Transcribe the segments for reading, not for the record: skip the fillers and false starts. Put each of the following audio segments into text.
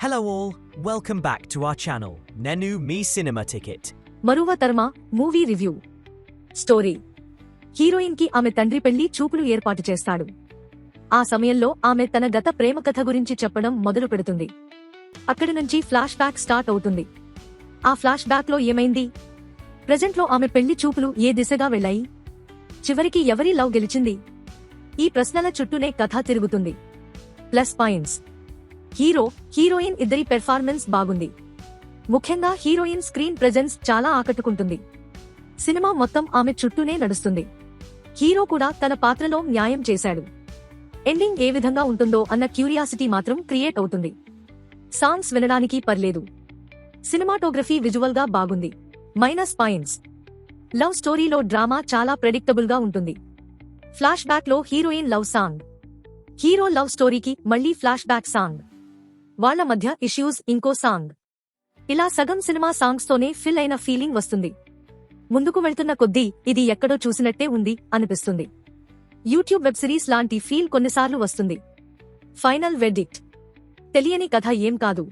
Hello all, welcome back to our channel, Nenu Me Cinema Ticket. మరువ తర్మ movie review story heroine కి ఆమె తండ్రి పెళ్లి చూపులు ఏర్పాటు చేస్తాడు. ఆ సమయంలో ఆమె తన గత ప్రేమ కథ గురించి చెప్పడం మొదలు పెడుతుంది. అక్కడి నుంచి ఫ్లాష్ బ్యాక్ స్టార్ట్ అవుతుంది. ఆ ఫ్లాష్ బ్యాక్ లో ఏమైంది? ప్రెజెంట్ లో ఆమె పెళ్లి చూపులు ఏ దిశగా వెళ్ళాయి? చివరికి ఎవరి లవ్ గెలిచింది? ఈ ప్రశ్నల చుట్టూనే కథ తిరుగుతుంది. ప్లస్ పాయింట్స్: హీరోయిన్ ఇద్దరి పెర్ఫార్మెన్స్ బాగుంది. ముఖ్యంగా హీరోయిన్ స్క్రీన్ ప్రెజెన్స్ చాలా ఆకట్టుకుంటుంది. సినిమా మొత్తం ఆమె చుట్టూనే నడుస్తుంది. హీరో కూడా తన పాత్రలో న్యాయం చేశాడు. ఎండింగ్ ఏ విధంగా ఉంటుందో అన్న క్యూరియాసిటీ మాత్రం క్రియేట్ అవుతుంది. సాంగ్స్ వినడానికి పర్లేదు. సినిమాటోగ్రఫీ విజువల్ గా బాగుంది. మైనస్ పాయింట్స్: లవ్ స్టోరీలో డ్రామా చాలా ప్రెడిక్టబుల్ గా ఉంటుంది. ఫ్లాష్ బ్యాక్ లో heroine love song, hero love స్టోరీకి మళ్లీ ఫ్లాష్ బ్యాక్ సాంగ్, వాళ్ల మధ్య ఇష్యూస్ ఇంకో సాంగ్, ఇలా సగం సినిమా సాంగ్స్ తోనే ఫిల్ అయిన ఫీలింగ్ వస్తుంది. ముందుకు వెళ్తున్న కొద్దీ ఇది ఎక్కడో చూసినట్టే ఉంది అనిపిస్తుంది. యూట్యూబ్ వెబ్ సిరీస్ లాంటి ఫీల్ కొన్నిసార్లు వస్తుంది. ఫైనల్ వెర్డిక్ట్: తెలియని కథ ఏం కాదు,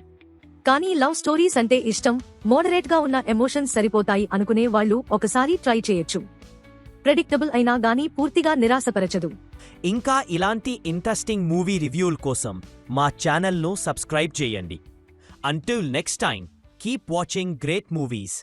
కానీ లవ్ స్టోరీస్ అంటే ఇష్టం, మోడరేట్ గా ఉన్న ఎమోషన్స్ సరిపోతాయి అనుకునే వాళ్ళు ఒకసారి ట్రై చేయొచ్చు. ప్రెడిక్టబుల్ అయినా గానీ పూర్తిగా నిరాశపరచదు. ఇంకా ఇలాంటి ఇంట్రెస్టింగ్ మూవీ రివ్యూల కోసం మా ఛానల్ను సబ్స్క్రైబ్ చేయండి. Until next time, keep watching great movies.